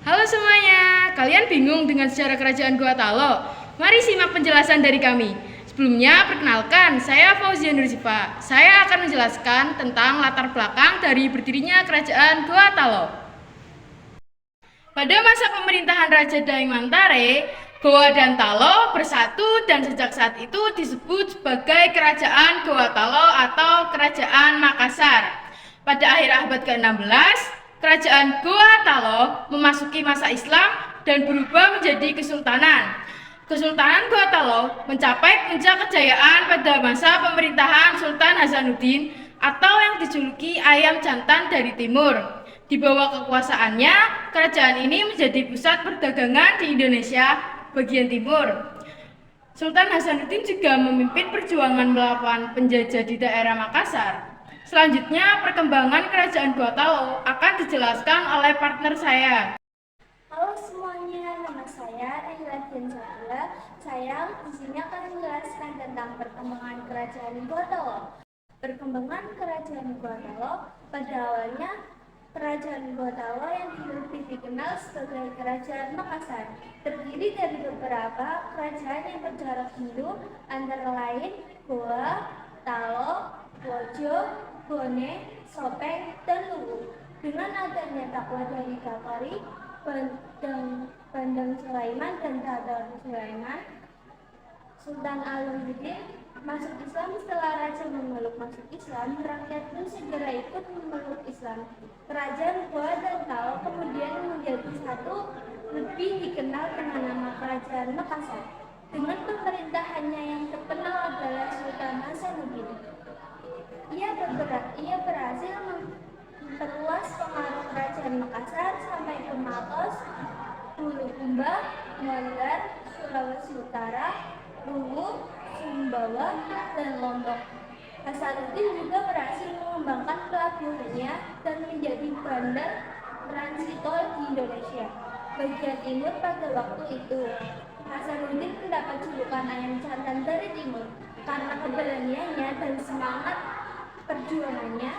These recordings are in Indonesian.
Halo semuanya, kalian bingung dengan sejarah kerajaan Gua Talo? Mari simak penjelasan dari kami. Sebelumnya, perkenalkan, saya Fauzia Nurzifa. Saya akan menjelaskan tentang latar belakang dari berdirinya kerajaan Gua Talo. Pada masa pemerintahan Raja Daeng Mantare, Goa dan Talo bersatu dan sejak saat itu disebut sebagai Kerajaan Goa Talo atau Kerajaan Makassar. Pada akhir abad ke-16, Kerajaan Goa Talo memasuki masa Islam dan berubah menjadi kesultanan. Kesultanan Goa Talo mencapai puncak kejayaan pada masa pemerintahan Sultan Hasanuddin atau yang dijuluki Ayam Jantan dari Timur. Di bawah kekuasaannya, kerajaan ini menjadi pusat perdagangan di Indonesia bagian timur. Sultan Hasanuddin juga memimpin perjuangan melawan penjajah di daerah Makassar. Selanjutnya, perkembangan kerajaan Gua Talo akan dijelaskan oleh partner saya. Halo semuanya, nama saya Ella Diansyah. Saya di sini akan menjelaskan tentang perkembangan kerajaan Gua Talo. Perkembangan kerajaan Gua Talo pada awalnya kerajaan Gua Talo yang lebih dikenal sebagai kerajaan Makassar terdiri dari beberapa kerajaan yang berjarak Hindu antara lain Goa, Talo, Wojo, Bone, Sopeng, dan Luwu. Dengan adanya takwa dari Kakari, Bandang Sulaiman dan Dadar Sulaiman, Sultan Alamudin masuk Islam. Setelah raja memeluk masuk Islam, rakyat pun segera ikut memeluk Islam. Kerajaan Goa dan Talo kemudian menjadi satu, lebih dikenal dengan nama Kerajaan Makassar. Dengan pemerintahannya yang terkenal adalah Sultan Hasanuddin. Ia berhasil memperluas pengaruh Kerajaan Makassar sampai ke Maros, Bulukumba, Mandar, Sulawesi Utara, Luwu, Sumbawa, dan Lombok. Hasanuddin juga berhasil mengembangkan pelabuhannya dan menjadi bandar transito di Indonesia bagian timur pada waktu itu. Hasanuddin mendapat julukan Ayam Jantan dari Timur karena keberaniannya dan semangat perjuangannya.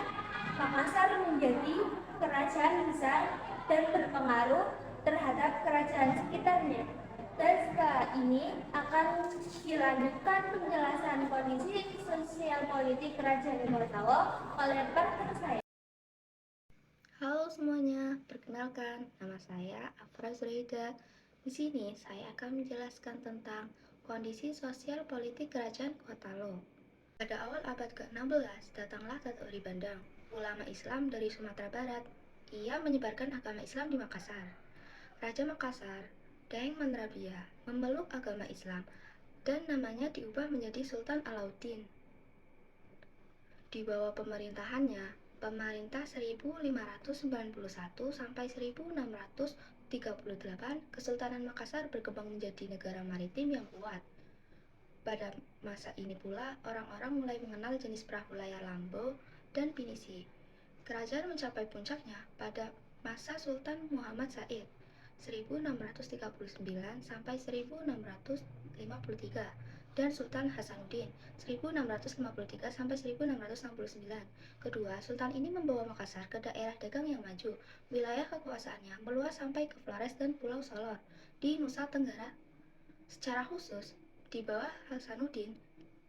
Makassar menjadi kerajaan besar dan berpengaruh terhadap kerajaan sekitarnya. Dan setelah ini akan dilanjutkan penjelasan kondisi sosial politik kerajaan Gua Talo oleh partner saya. Halo semuanya, perkenalkan nama saya Afra Zuraida. Di sini saya akan menjelaskan tentang kondisi sosial politik kerajaan Gua Talo. Pada awal abad ke-16, datanglah Datuk Ri Bandang, ulama Islam dari Sumatera Barat. Ia menyebarkan agama Islam di Makassar. Raja Makassar, Daeng Mandrabiya, memeluk agama Islam dan namanya diubah menjadi Sultan Alauddin. Di bawah pemerintahannya, pemerintah 1591 sampai 1638, Kesultanan Makassar berkembang menjadi negara maritim yang kuat. Pada masa ini pula, orang-orang mulai mengenal jenis perahu layar Lambo dan Pinisi. Kerajaan mencapai puncaknya pada masa Sultan Muhammad Said 1639 sampai 1653 dan Sultan Hasanuddin 1653 sampai 1669. Kedua, sultan ini membawa Makassar ke daerah dagang yang maju. Wilayah kekuasaannya meluas sampai ke Flores dan Pulau Solor di Nusa Tenggara. Secara khusus, di bawah Hasanuddin,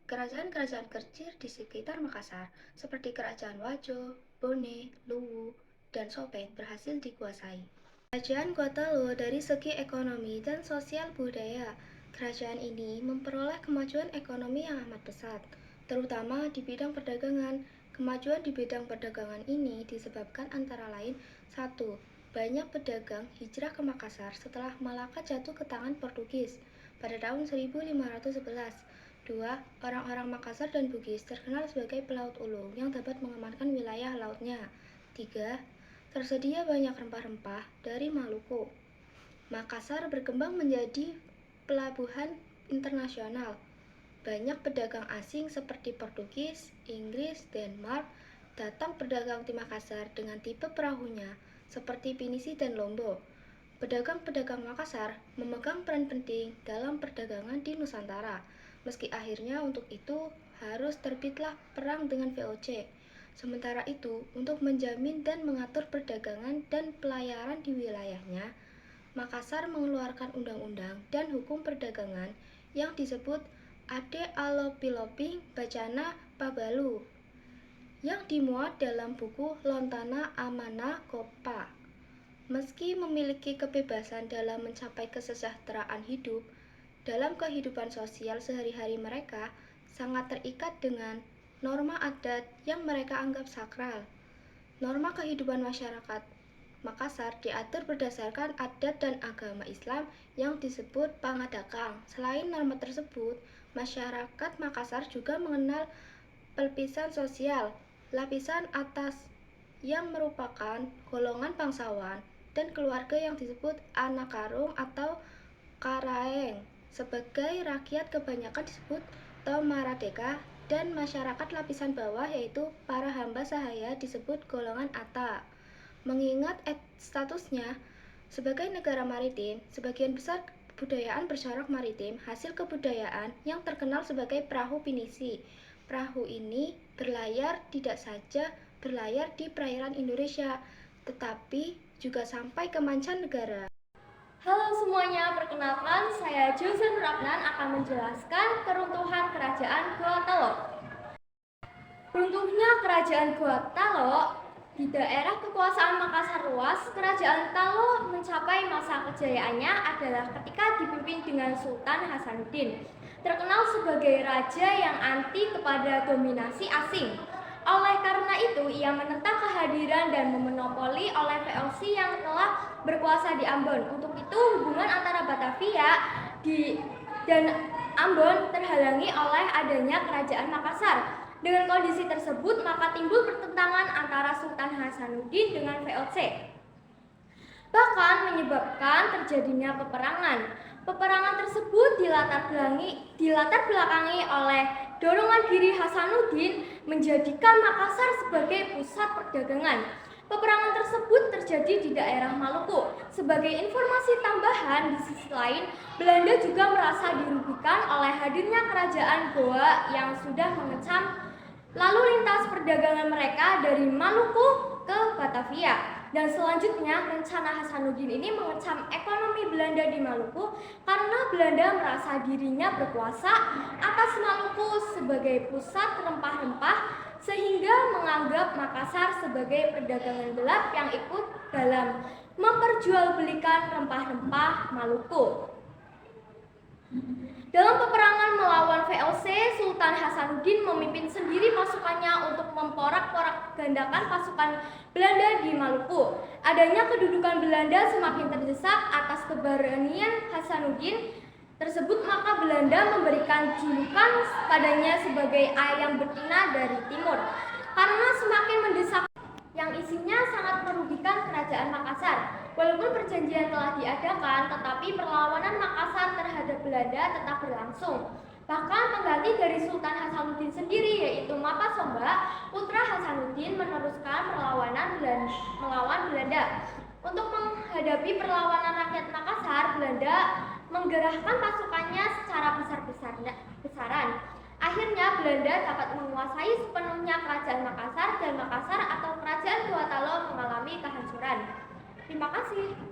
kerajaan-kerajaan kecil di sekitar Makassar seperti Kerajaan Wajo, Bone, Luwu, dan Sopeng berhasil dikuasai. Kerajaan Gua Talo dari segi ekonomi dan sosial budaya, kerajaan ini memperoleh kemajuan ekonomi yang amat pesat, terutama di bidang perdagangan. Kemajuan di bidang perdagangan ini disebabkan antara lain 1. Banyak pedagang hijrah ke Makassar setelah Malaka jatuh ke tangan Portugis pada tahun 1511. 2. Orang-orang Makassar dan Bugis terkenal sebagai pelaut ulung yang dapat mengamankan wilayah lautnya. 3. Tersedia banyak rempah-rempah dari Maluku. Makassar berkembang menjadi pelabuhan internasional. Banyak pedagang asing seperti Portugis, Inggris, Denmark datang berdagang di Makassar dengan tipe perahunya seperti Pinisi dan Lombok. Pedagang-pedagang Makassar memegang peran penting dalam perdagangan di Nusantara. Meski akhirnya untuk itu harus terbitlah perang dengan VOC. Sementara itu, untuk menjamin dan mengatur perdagangan dan pelayaran di wilayahnya, Makassar mengeluarkan undang-undang dan hukum perdagangan yang disebut Ade Alopiloping Bacana Pabalu yang dimuat dalam buku Lontana Amanah Kopa. Meski memiliki kebebasan dalam mencapai kesejahteraan hidup, dalam kehidupan sosial sehari-hari mereka sangat terikat dengan norma adat yang mereka anggap sakral. Norma kehidupan masyarakat Makassar diatur berdasarkan adat dan agama Islam yang disebut Pangadakang. Selain norma tersebut, masyarakat Makassar juga mengenal pelpisan sosial, lapisan atas yang merupakan golongan bangsawan dan keluarga yang disebut anak karung atau karaeng. Sebagai rakyat kebanyakan disebut Tomaradeka dan masyarakat lapisan bawah yaitu para hamba sahaya disebut golongan Ata. Mengingat statusnya sebagai negara maritim, sebagian besar kebudayaan bercorak maritim hasil kebudayaan yang terkenal sebagai perahu pinisi. Perahu ini tidak saja berlayar di perairan Indonesia, tetapi juga sampai ke mancanegara. Halo semuanya, perkenalkan saya Josen Ragnan akan menjelaskan keruntuhan Kerajaan Goa Talo. Runtuhnya Kerajaan Goa Talo di daerah kekuasaan Makassar luas, Kerajaan Talo mencapai masa kejayaannya adalah ketika dipimpin dengan Sultan Hasanuddin, terkenal sebagai raja yang anti kepada dominasi asing. Oleh karena itu, ia menentang kehadiran dan memonopoli oleh VOC yang telah berkuasa di Ambon. Untuk itu, hubungan antara Batavia dan Ambon terhalangi oleh adanya Kerajaan Makassar. Dengan kondisi tersebut, maka timbul pertentangan antara Sultan Hasanuddin dengan VOC. Bahkan menyebabkan terjadinya peperangan. Peperangan tersebut dilatar belakangi oleh dorongan diri Hasanuddin menjadikan Makassar sebagai pusat perdagangan. Peperangan tersebut terjadi di daerah Maluku. Sebagai informasi tambahan, di sisi lain, Belanda juga merasa dirugikan oleh hadirnya kerajaan Goa yang sudah mengecam lalu lintas perdagangan mereka dari Maluku ke Batavia. Dan selanjutnya, rencana Hasanuddin ini mengecam ekonomi Belanda di Maluku karena Belanda merasa dirinya berkuasa atas Maluku sebagai pusat rempah-rempah sehingga menganggap Makassar sebagai perdagangan gelap yang ikut dalam memperjualbelikan rempah-rempah Maluku. Dalam peperangan melawan VOC, Sultan Hasanuddin memimpin sendiri pasukannya untuk memporak-porak-gandakan pasukan Belanda di Maluku. Adanya kedudukan Belanda semakin terdesak atas keberanian Hasanuddin tersebut, maka Belanda memberikan julukan padanya sebagai ayam betina dari timur. Karena semakin mendesak yang isinya sangat merugikan kerajaan Makassar. Walaupun perjanjian telah diadakan, tetapi perlawanan Makassar terhadap Belanda tetap berlangsung. Bahkan pengganti dari Sultan Hasanuddin sendiri, yaitu Mapa Somba, putra Hasanuddin, meneruskan perlawanan melawan Belanda. Untuk menghadapi perlawanan rakyat Makassar, Belanda menggerahkan pasukannya secara besar-besaran. Akhirnya Belanda dapat menguasai sepenuhnya kerajaan Makassar dan Makassar atau kerajaan Goa Talo mengalami kehancuran. Terima kasih.